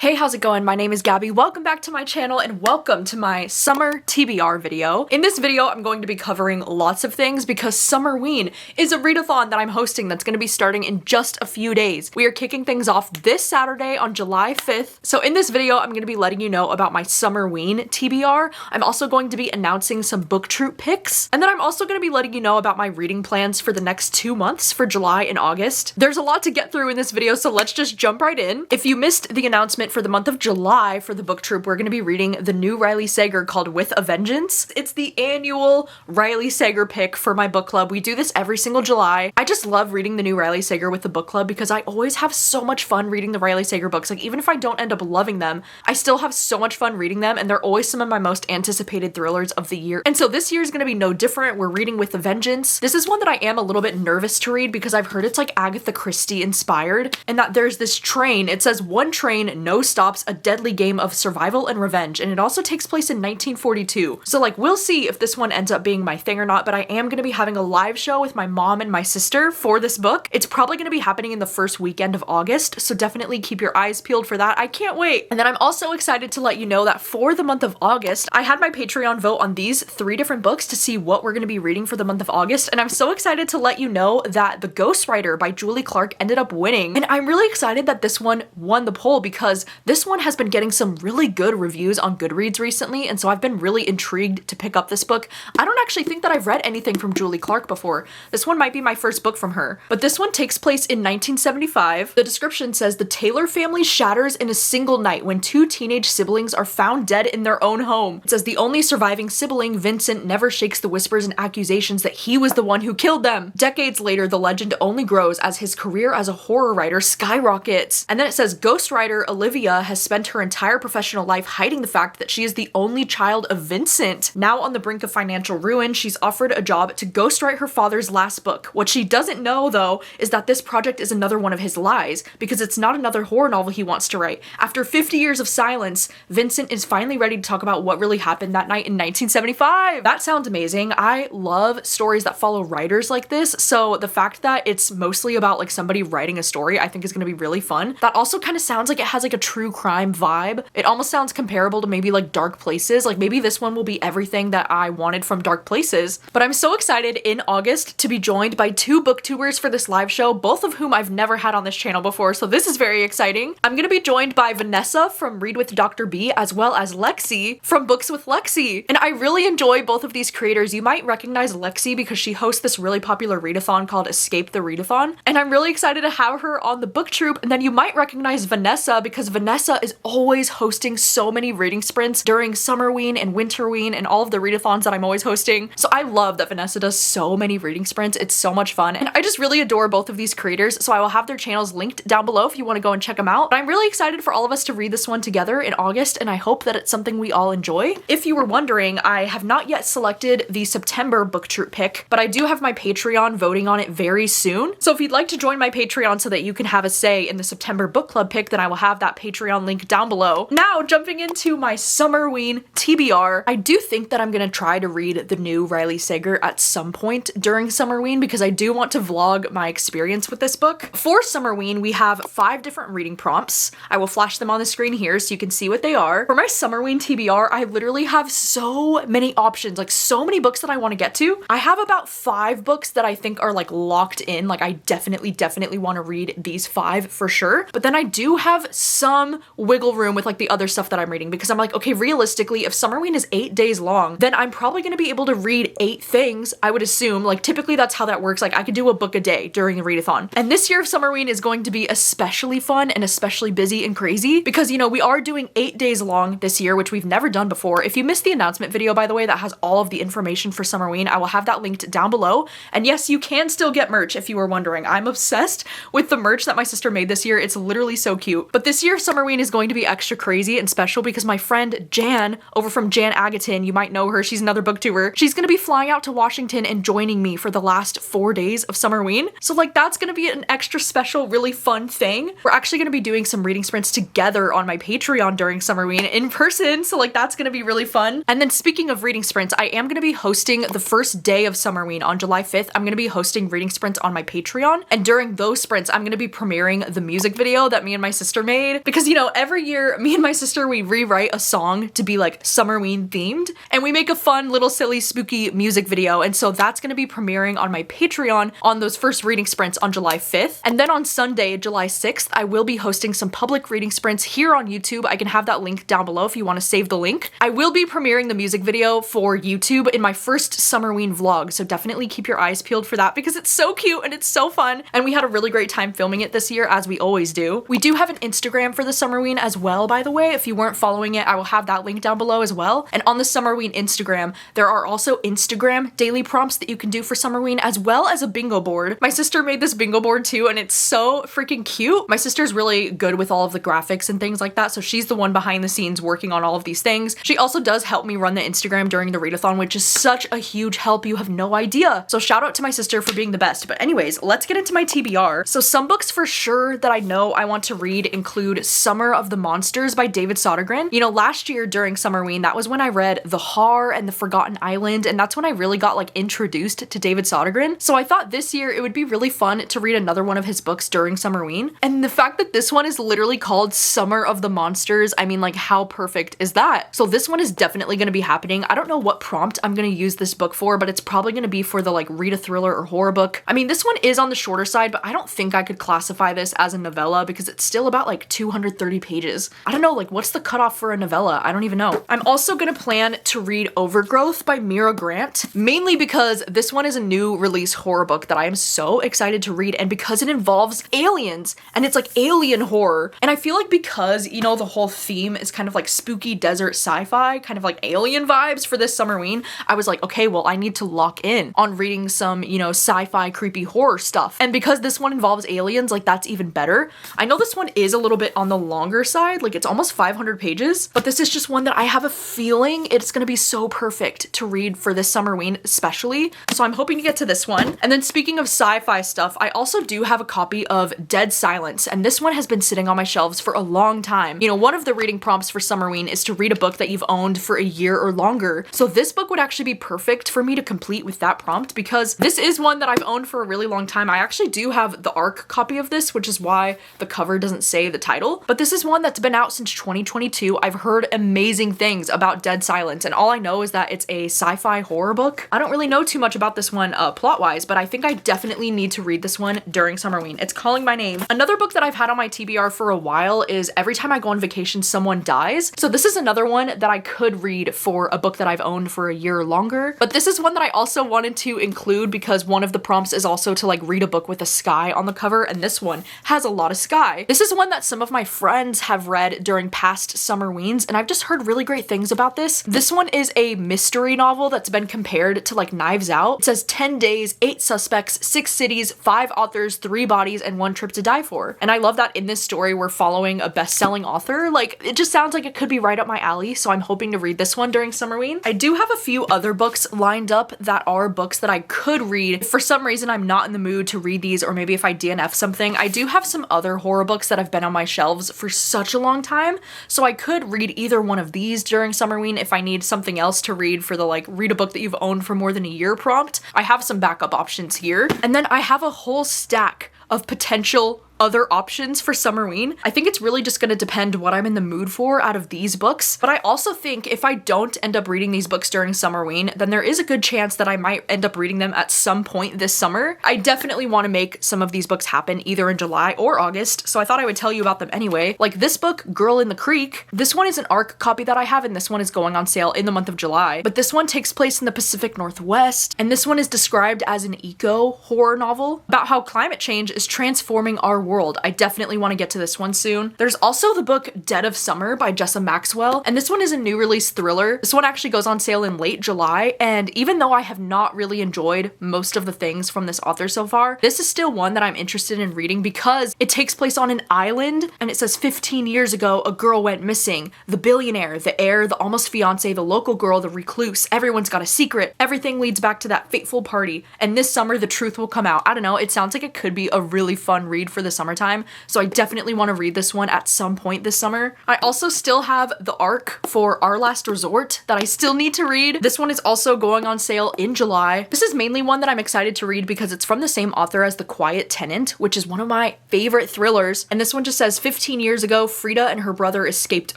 Hey, how's it going? My name is Gabby. Welcome back to my channel and welcome to my summer TBR video. In this video, I'm going to be covering lots of things because Summerween is a readathon that I'm hosting that's going to be starting in just a few days. We are kicking things off this Saturday on July 5th. So in this video, I'm going to be letting you know about my Summerween TBR. I'm also going to be announcing some book troop picks. And then I'm also going to be letting you know about my reading plans for the next 2 months for July and August. There's a lot to get through in this video, so let's just jump right in. If you missed the announcement for the month of July for the book troop, we're going to be reading the new Riley Sager called With a Vengeance. It's the annual Riley Sager pick for my book club. We do this every single July. I just love reading the new Riley Sager with the book club because I always have so much fun reading the Riley Sager books. Like, even if I don't end up loving them, I still have so much fun reading them, and they're always some of my most anticipated thrillers of the year. And so this year is going to be no different. We're reading With a Vengeance. This is one that I am a little bit nervous to read because I've heard it's like Agatha Christie inspired, and that there's this train. It says one train, no stops, a deadly game of survival and revenge, and it also takes place in 1942. So like, we'll see if this one ends up being my thing or not, but I am going to be having a live show with my mom and my sister for this book. It's probably going to be happening in the first weekend of August, so definitely keep your eyes peeled for that. I can't wait. And then I'm also excited to let you know that for the month of August, I had my Patreon vote on these 3 different books to see what we're going to be reading for the month of August, and I'm so excited to let you know that The Ghostwriter by Julie Clark ended up winning, and I'm really excited that this one won the poll because this one has been getting some really good reviews on Goodreads recently, and so I've been really intrigued to pick up this book. I don't actually think that I've read anything from Julie Clark before. This one might be my first book from her, but this one takes place in 1975. The description says the Taylor family shatters in a single night when 2 teenage siblings are found dead in their own home. It says the only surviving sibling, Vincent, never shakes the whispers and accusations that he was the one who killed them. Decades later, the legend only grows as his career as a horror writer skyrockets. And then it says ghostwriter Olivia has spent her entire professional life hiding the fact that she is the only child of Vincent. Now on the brink of financial ruin, she's offered a job to ghostwrite her father's last book. What she doesn't know, though, is that this project is another one of his lies, because it's not another horror novel he wants to write. After 50 years of silence, Vincent is finally ready to talk about what really happened that night in 1975. That sounds amazing. I love stories that follow writers like this, so the fact that it's mostly about like somebody writing a story, I think is going to be really fun. That also kind of sounds like it has like a true crime vibe. It almost sounds comparable to maybe like Dark Places. Like, maybe this one will be everything that I wanted from Dark Places. But I'm so excited in August to be joined by 2 booktubers for this live show, both of whom I've never had on this channel before, so this is very exciting. I'm gonna be joined by Vanessa from Read with Dr. B, as well as Lexi from Books with Lexi. And I really enjoy both of these creators. You might recognize Lexi because she hosts this really popular readathon called Escape the Readathon, and I'm really excited to have her on the book troop. And then you might recognize Vanessa because Vanessa is always hosting so many reading sprints during Summerween and Winterween and all of the readathons that I'm always hosting. So I love that Vanessa does so many reading sprints. It's so much fun, and I just really adore both of these creators, so I will have their channels linked down below if you want to go and check them out. But I'm really excited for all of us to read this one together in August, and I hope that it's something we all enjoy. If you were wondering, I have not yet selected the September book troop pick, but I do have my Patreon voting on it very soon. So if you'd like to join my Patreon so that you can have a say in the September book club pick, then I will have that Patreon link down below. Now, jumping into my Summerween TBR, I do think that I'm gonna try to read the new Riley Sager at some point during Summerween because I do want to vlog my experience with this book. For Summerween, we have 5 different reading prompts. I will flash them on the screen here so you can see what they are. For my Summerween TBR, I literally have so many options, like so many books that I want to get to. I have about 5 books that I think are like locked in, like I definitely want to read these 5 for sure. But then I do have some wiggle room with like the other stuff that I'm reading because I'm like, okay, realistically, if Summerween is 8 days long, then I'm probably going to be able to read 8 things, I would assume. Like, typically that's how that works. Like, I could do a book a day during the readathon. And this year of Summerween is going to be especially fun and especially busy and crazy because, you know, we are doing 8 days long this year, which we've never done before. If you missed the announcement video, by the way, that has all of the information for Summerween, I will have that linked down below. And yes, you can still get merch if you were wondering. I'm obsessed with the merch that my sister made this year. It's literally so cute. But this year Summerween is going to be extra crazy and special because my friend Jan, over from Jan Agaton, you might know her, she's another booktuber, she's gonna be flying out to Washington and joining me for the last 4 days of Summerween. So like, that's gonna be an extra special, really fun thing. We're actually gonna be doing some reading sprints together on my Patreon during Summerween in person, so like that's gonna be really fun. And then speaking of reading sprints, I am gonna be hosting the first day of Summerween on July 5th. I'm gonna be hosting reading sprints on my Patreon, and during those sprints I'm gonna be premiering the music video that me and my sister made because, you know, every year me and my sister, we rewrite a song to be like Summerween themed, and we make a fun little silly spooky music video. And so that's going to be premiering on my Patreon on those first reading sprints on July 5th. And then on Sunday, July 6th, I will be hosting some public reading sprints here on YouTube. I can have that link down below if you want to save the link. I will be premiering the music video for YouTube in my first Summerween vlog, so definitely keep your eyes peeled for that because it's so cute and it's so fun, and we had a really great time filming it this year, as we always do. We do have an Instagram for the Summerween as well, by the way. If you weren't following it, I will have that link down below as well. And on the Summerween Instagram, there are also Instagram daily prompts that you can do for Summerween, as well as a bingo board. My sister made this bingo board too, and it's so freaking cute. My sister's really good with all of the graphics and things like that, so she's the one behind the scenes working on all of these things. She also does help me run the Instagram during the readathon, which is such a huge help. You have no idea. So shout out to my sister for being the best. But anyways, let's get into my TBR. So some books for sure that I know I want to read include Summer of the Monsters by David Sodergren. You know, last year during Summerween, that was when I read The Har and The Forgotten Island, and that's when I really got like introduced to David Sodergren. So I thought this year it would be really fun to read another one of his books during Summerween. And the fact that this one is literally called Summer of the Monsters, I mean, like, how perfect is that? So this one is definitely going to be happening. I don't know what prompt I'm going to use this book for, but it's probably going to be for the like read a thriller or horror book. I mean, this one is on the shorter side, but I don't think I could classify this as a novella because it's still about like 230 pages. I don't know, like, what's the cutoff for a novella? I don't even know. I'm also going to plan to read Overgrowth by Mira Grant, mainly because this one is a new release horror book that I am so excited to read, and because it involves aliens and it's like alien horror. And I feel like because, you know, the whole theme is kind of like spooky desert sci-fi, kind of like alien vibes for this Summerween, I was like, okay, well, I need to lock in on reading some, you know, sci-fi creepy horror stuff. And because this one involves aliens, like, that's even better. I know this one is a little bit on the longer side, like it's almost 500 pages, but this is just one that I have a feeling it's gonna be so perfect to read for this Summerween especially. So I'm hoping to get to this one. And then speaking of sci-fi stuff, I also do have a copy of Dead Silence, and this one has been sitting on my shelves for a long time. You know, one of the reading prompts for Summerween is to read a book that you've owned for a year or longer. So this book would actually be perfect for me to complete with that prompt because this is one that I've owned for a really long time. I actually do have the ARC copy of this, which is why the cover doesn't say the title, but this is one that's been out since 2022. I've heard amazing things about Dead Silence, and all I know is that it's a sci-fi horror book. I don't really know too much about this one plot-wise, but I think I definitely need to read this one during Summerween. It's calling my name. Another book that I've had on my TBR for a while is Every Time I Go on Vacation, Someone Dies. So this is another one that I could read for a book that I've owned for a year or longer, but this is one that I also wanted to include because one of the prompts is also to like read a book with a sky on the cover, and this one has a lot of sky. This is one that some of my friends have read during past Summerweens, and I've just heard really great things about this. This one is a mystery novel that's been compared to like Knives Out. It says 10 days, 8 suspects, 6 cities, 5 authors, 3 bodies, and 1 trip to die for. And I love that in this story we're following a best-selling author. Like, it just sounds like it could be right up my alley, so I'm hoping to read this one during Summerween. I do have a few other books lined up that are books that I could read. If for some reason I'm not in the mood to read these, or maybe if I DNF something, I do have some other horror books that have been on my shelves for such a long time, so I could read either one of these during Summerween if I need something else to read for the like read a book that you've owned for more than a year prompt. I have some backup options here. And then I have a whole stack of potential other options for Summerween. I think it's really just gonna depend what I'm in the mood for out of these books, but I also think if I don't end up reading these books during Summerween, then there is a good chance that I might end up reading them at some point this summer. I definitely want to make some of these books happen either in July or August, so I thought I would tell you about them anyway. Like this book, Girl in the Creek, this one is an ARC copy that I have, and this one is going on sale in the month of July, but this one takes place in the Pacific Northwest, and this one is described as an eco horror novel about how climate change is transforming our world. I definitely want to get to this one soon. There's also the book Dead of Summer by Jessa Maxwell, and this one is a new release thriller. This one actually goes on sale in late July, and even though I have not really enjoyed most of the things from this author so far, this is still one that I'm interested in reading because it takes place on an island, and it says 15 years ago a girl went missing. The billionaire, the heir, the almost fiance, the local girl, the recluse, everyone's got a secret. Everything leads back to that fateful party, and this summer the truth will come out. I don't know, it sounds like it could be a really fun read for the summertime, so I definitely want to read this one at some point this summer. I also still have the arc for Our Last Resort that I still need to read. This one is also going on sale in July. This is mainly one that I'm excited to read because it's from the same author as The Quiet Tenant, which is one of my favorite thrillers. And this one just says 15 years ago, Frida and her brother escaped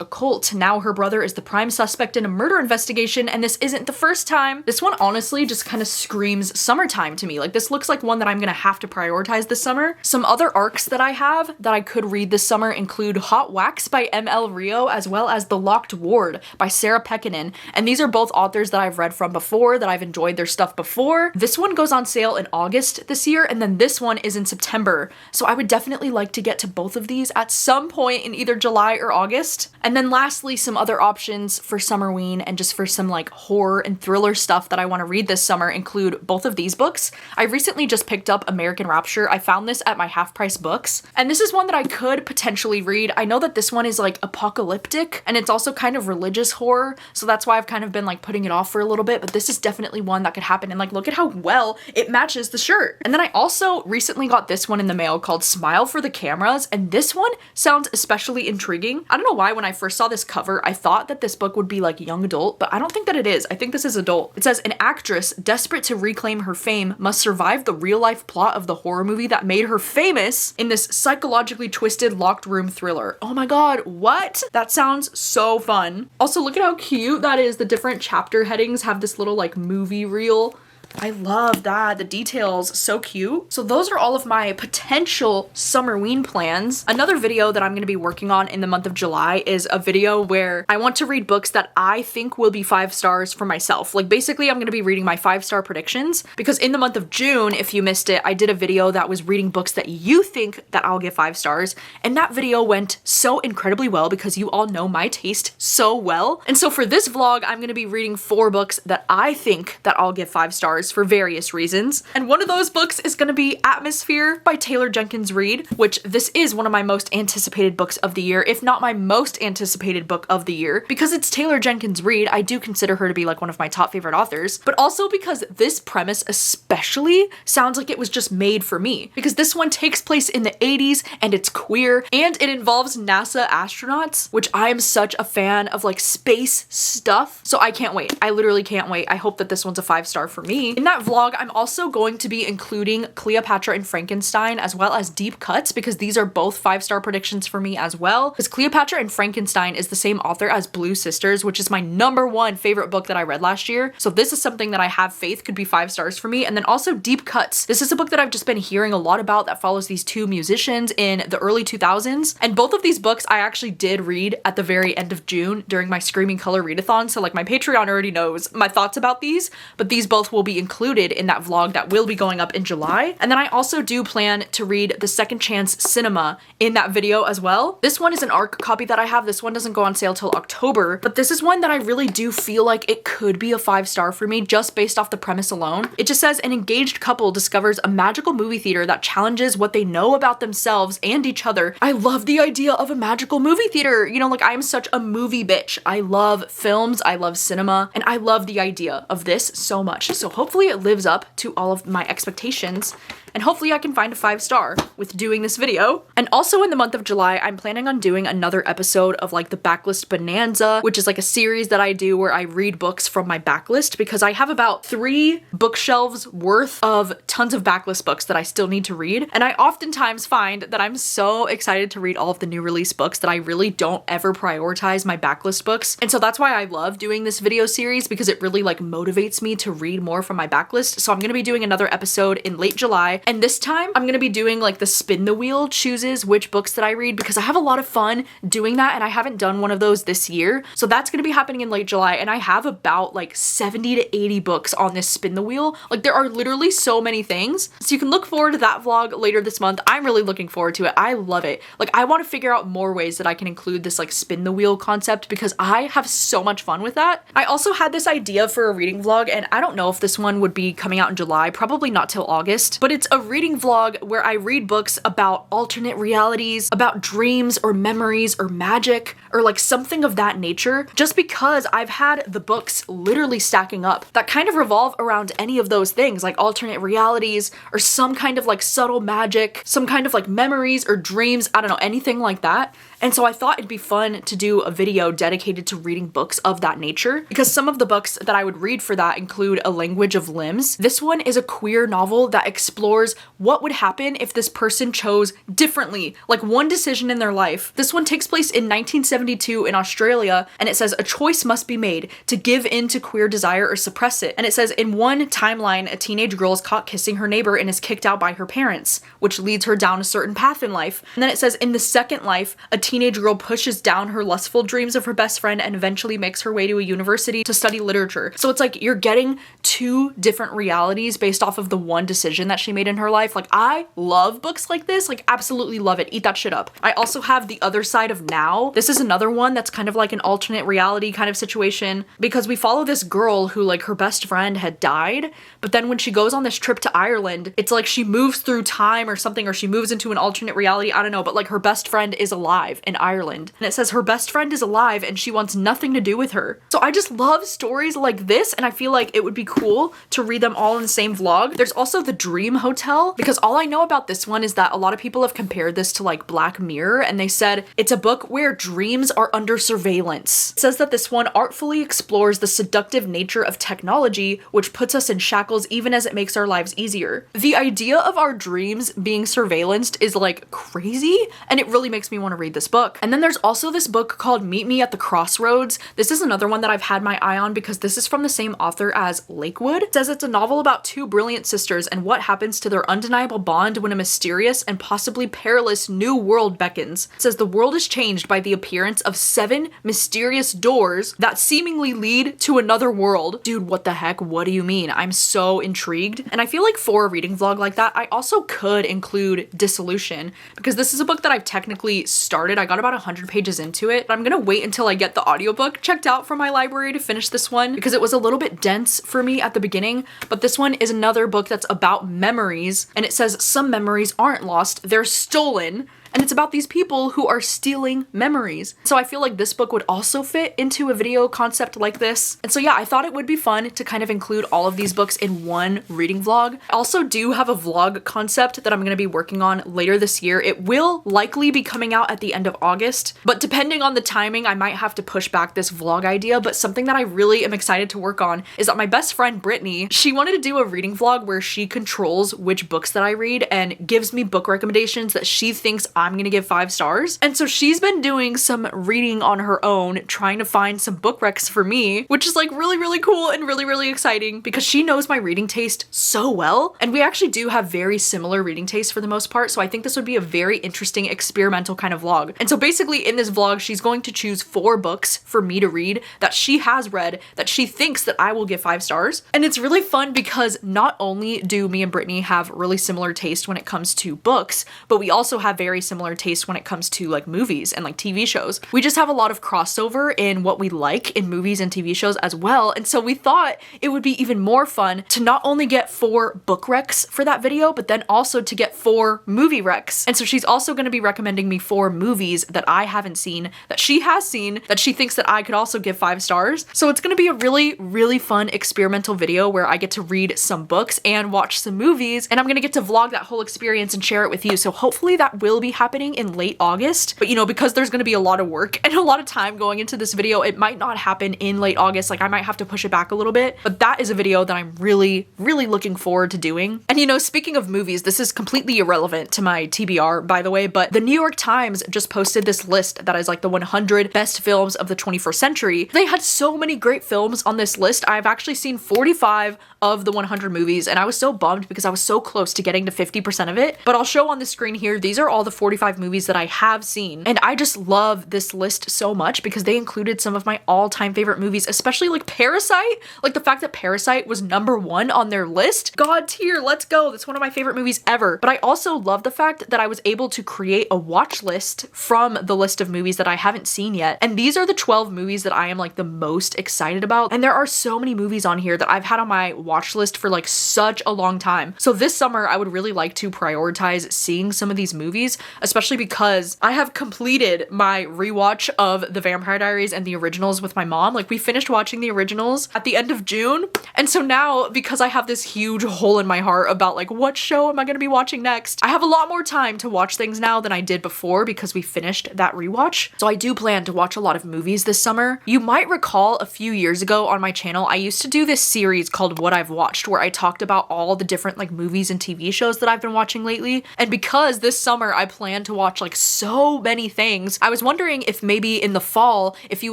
a cult. Now her brother is the prime suspect in a murder investigation, and this isn't the first time. This one honestly just kind of screams summertime to me. Like, this looks like one that I'm gonna have to prioritize this summer. Some other arcs that I have that I could read this summer include Hot Wax by M.L. Rio, as well as The Locked Ward by Sarah Pekkanen. And these are both authors that I've read from before, that I've enjoyed their stuff before. This one goes on sale in August this year, and then this one is in September. So I would definitely like to get to both of these at some point in either July or August. And then lastly, some other options for Summerween and just for some like horror and thriller stuff that I want to read this summer include both of these books. I recently just picked up American Rapture. I found this at my half-price books, and this is one that I could potentially read. I know that this one is like apocalyptic, and it's also kind of religious horror, so that's why I've kind of been like putting it off for a little bit, but this is definitely one that could happen. And like, look at how well it matches the shirt. And then I also recently got this one in the mail called Smile for the Cameras, and this one sounds especially intriguing. I don't know why when I first saw this cover, I thought that this book would be like young adult, but I don't think that it is. I think this is adult. It says, an actress desperate to reclaim her fame must survive the real-life plot of the horror movie that made her famous in this psychologically twisted locked room thriller. Oh my god, what? That sounds so fun. Also, look at how cute that is. The different chapter headings have this little like movie reel. I love that. The details, so cute. So those are all of my potential Summerween plans. Another video that I'm going to be working on in the month of July is a video where I want to read books that I think will be 5 stars for myself. Like, basically, I'm going to be reading my 5-star predictions, because in the month of June, if you missed it, I did a video that was reading books that you think that I'll give 5 stars, and that video went so incredibly well because you all know my taste so well. And so for this vlog, I'm going to be reading 4 books that I think that I'll give 5 stars for various reasons. And one of those books is going to be Atmosphere by Taylor Jenkins Reid, which this is one of my most anticipated books of the year, if not my most anticipated book of the year. Because it's Taylor Jenkins Reid, I do consider her to be like one of my top favorite authors, but also because this premise especially sounds like it was just made for me. Because this one takes place in the 80s and it's queer and it involves NASA astronauts, which I am such a fan of like space stuff. So I can't wait. I literally can't wait. I hope that this one's a 5-star for me. In that vlog, I'm also going to be including Cleopatra and Frankenstein as well as Deep Cuts, because these are both 5-star predictions for me as well. Because Cleopatra and Frankenstein is the same author as Blue Sisters, which is my #1 favorite book that I read last year. So this is something that I have faith could be 5 stars for me. And then also Deep Cuts. This is a book that I've just been hearing a lot about that follows these 2 musicians in the early 2000s. And both of these books I actually did read at the very end of June during my Screaming Color readathon. So like, my Patreon already knows my thoughts about these, but these both will be included in that vlog that will be going up in July. And then I also do plan to read The Second Chance Cinema in that video as well. This one is an ARC copy that I have. This one doesn't go on sale till October, but this is one that I really do feel like it could be a 5-star for me just based off the premise alone. It just says, an engaged couple discovers a magical movie theater that challenges what they know about themselves and each other. I love the idea of a magical movie theater. You know, like, I am such a movie bitch. I love films, I love cinema, and I love the idea of this so much. So hopefully it lives up to all of my expectations, and hopefully I can find a 5-star with doing this video. And also in the month of July, I'm planning on doing another episode of like the Backlist Bonanza, which is like a series that I do where I read books from my backlist, because I have about 3 bookshelves worth of tons of backlist books that I still need to read. And I oftentimes find that I'm so excited to read all of the new release books that I really don't ever prioritize my backlist books. And so that's why I love doing this video series, because it really like motivates me to read more from my backlist. So I'm going to be doing another episode in late July, and this time I'm going to be doing like the spin the wheel chooses which books that I read, because I have a lot of fun doing that and I haven't done one of those this year. So that's going to be happening in late July, and I have about like 70 to 80 books on this spin the wheel. Like, there are literally so many things. So you can look forward to that vlog later this month. I'm really looking forward to it. I love it. Like, I want to figure out more ways that I can include this like spin the wheel concept, because I have so much fun with that. I also had this idea for a reading vlog, and I don't know if this one would be coming out in July, probably not till August, but it's a reading vlog where I read books about alternate realities, about dreams or memories or magic or like something of that nature, just because I've had the books literally stacking up that kind of revolve around any of those things, like alternate realities or some kind of like subtle magic, some kind of like memories or dreams, I don't know, anything like that. And so I thought it'd be fun to do a video dedicated to reading books of that nature, because some of the books that I would read for that include A Language of Limbs. This one is a queer novel that explores what would happen if this person chose differently, like one decision in their life. This one takes place in 1972 in Australia, and it says a choice must be made to give in to queer desire or suppress it. And it says in one timeline, a teenage girl is caught kissing her neighbor and is kicked out by her parents, which leads her down a certain path in life. And then it says in the second life, a teenage girl pushes down her lustful dreams of her best friend and eventually makes her way to a university to study literature. So it's like you're getting two different realities based off of the one decision that she made in her life. Like, I love books like this, like absolutely love it. Eat that shit up. I also have The Other Side of Now. This is another one that's kind of like an alternate reality kind of situation, because we follow this girl who, like, her best friend had died, but then when she goes on this trip to Ireland, it's like she moves through time or something, or she moves into an alternate reality, I don't know, but like her best friend is alive in Ireland. And it says her best friend is alive and she wants nothing to do with her. So I just love stories like this, and I feel like it would be cool to read them all in the same vlog. There's also The Dream Hotel, because all I know about this one is that a lot of people have compared this to like Black Mirror, and they said it's a book where dreams are under surveillance. It says that this one artfully explores the seductive nature of technology, which puts us in shackles even as it makes our lives easier. The idea of our dreams being surveillanced is like crazy, and it really makes me want to read this book. And then there's also this book called Meet Me at the Crossroads. This is another one that I've had my eye on because this is from the same author as Lakewood. It says it's a novel about two brilliant sisters and what happens to their undeniable bond when a mysterious and possibly perilous new world beckons. It says the world is changed by the appearance of 7 mysterious doors that seemingly lead to another world. Dude, what the heck? What do you mean? I'm so intrigued. And I feel like for a reading vlog like that, I also could include Dissolution, because this is a book that I've technically started. I got about 100 pages into it, but I'm gonna wait until I get the audiobook checked out from my library to finish this one, because it was a little bit dense for me at the beginning. But this one is another book that's about memories, and it says some memories aren't lost, they're stolen. And it's about these people who are stealing memories. So I feel like this book would also fit into a video concept like this. And so yeah, I thought it would be fun to kind of include all of these books in one reading vlog. I also do have a vlog concept that I'm gonna be working on later this year. It will likely be coming out at the end of August, but depending on the timing, I might have to push back this vlog idea. But something that I really am excited to work on is that my best friend Brittany, she wanted to do a reading vlog where she controls which books that I read and gives me book recommendations that she thinks I'm gonna give 5 stars. And so she's been doing some reading on her own, trying to find some book recs for me, which is like really, really cool and really, really exciting because she knows my reading taste so well. And we actually do have very similar reading tastes for the most part. So I think this would be a very interesting experimental kind of vlog. And so basically in this vlog, she's going to choose 4 books for me to read that she has read that she thinks that I will give 5 stars. And it's really fun because not only do me and Brittany have really similar taste when it comes to books, but we also have very similar taste when it comes to like movies and like TV shows. We just have a lot of crossover in what we like in movies and TV shows as well. And so we thought it would be even more fun to not only get 4 book recs for that video, but then also to get 4 movie recs. And so she's also going to be recommending me 4 movies that I haven't seen, that she has seen, that she thinks that I could also give 5 stars. So it's going to be a really, really fun experimental video where I get to read some books and watch some movies, and I'm going to get to vlog that whole experience and share it with you. So hopefully that will be happening in late August. But you know, because there's going to be a lot of work and a lot of time going into this video, it might not happen in late August. Like I might have to push it back a little bit, but that is a video that I'm really, really looking forward to doing. And you know, speaking of movies, this is completely irrelevant to my TBR, by the way, but the New York Times just posted this list that is like the 100 best films of the 21st century. They had so many great films on this list. I've actually seen 45 of the 100 movies, and I was so bummed because I was so close to getting to 50% of it. But I'll show on the screen here, these are all the 45 45 movies that I have seen. And I just love this list so much because they included some of my all-time favorite movies, especially like Parasite. Like the fact that Parasite was #1 on their list. God tier, let's go. That's one of my favorite movies ever. But I also love the fact that I was able to create a watch list from the list of movies that I haven't seen yet. And these are the 12 movies that I am like the most excited about. And there are so many movies on here that I've had on my watch list for like such a long time. So this summer, I would really like to prioritize seeing some of these movies, especially because I have completed my rewatch of The Vampire Diaries and the originals with my mom. Like we finished watching the originals at the end of June. And so now, because I have this huge hole in my heart about like what show am I going to be watching next, I have a lot more time to watch things now than I did before because we finished that rewatch. So I do plan to watch a lot of movies this summer. You might recall a few years ago on my channel, I used to do this series called What I've Watched, where I talked about all the different like movies and TV shows that I've been watching lately. And because this summer I plan to watch like so many things, I was wondering if maybe in the fall, if you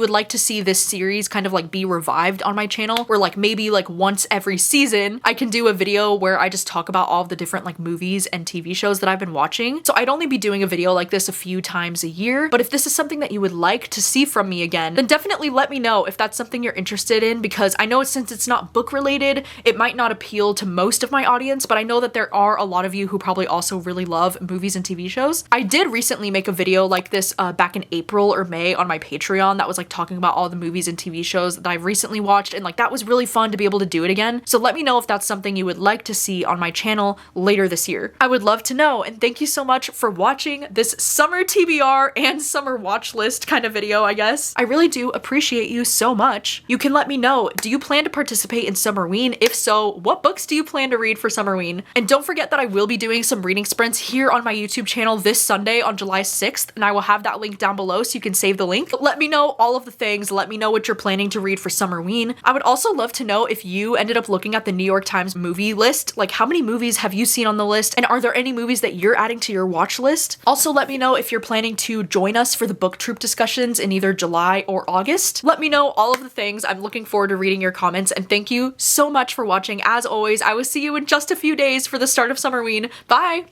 would like to see this series kind of like be revived on my channel, where like maybe like once every season I can do a video where I just talk about all of the different like movies and TV shows that I've been watching. So I'd only be doing a video like this a few times a year, but if this is something that you would like to see from me again, then definitely let me know if that's something you're interested in, because I know since it's not book related, it might not appeal to most of my audience, but I know that there are a lot of you who probably also really love movies and TV shows. I did recently make a video like this back in April or May on my Patreon that was like talking about all the movies and TV shows that I've recently watched, and like that was really fun to be able to do it again. So let me know if that's something you would like to see on my channel later this year. I would love to know, and thank you so much for watching this summer TBR and summer watch list kind of video, I guess. I really do appreciate you so much. You can let me know, do you plan to participate in Summerween? If so, what books do you plan to read for Summerween? And don't forget that I will be doing some reading sprints here on my YouTube channel this Sunday on July 6th, and I will have that link down below so you can save the link. But let me know all of the things. Let me know what you're planning to read for Summerween. I would also love to know if you ended up looking at the New York Times movie list. Like, how many movies have you seen on the list? And are there any movies that you're adding to your watch list? Also, let me know if you're planning to join us for the booktube discussions in either July or August. Let me know all of the things. I'm looking forward to reading your comments, and thank you so much for watching. As always, I will see you in just a few days for the start of Summerween. Bye!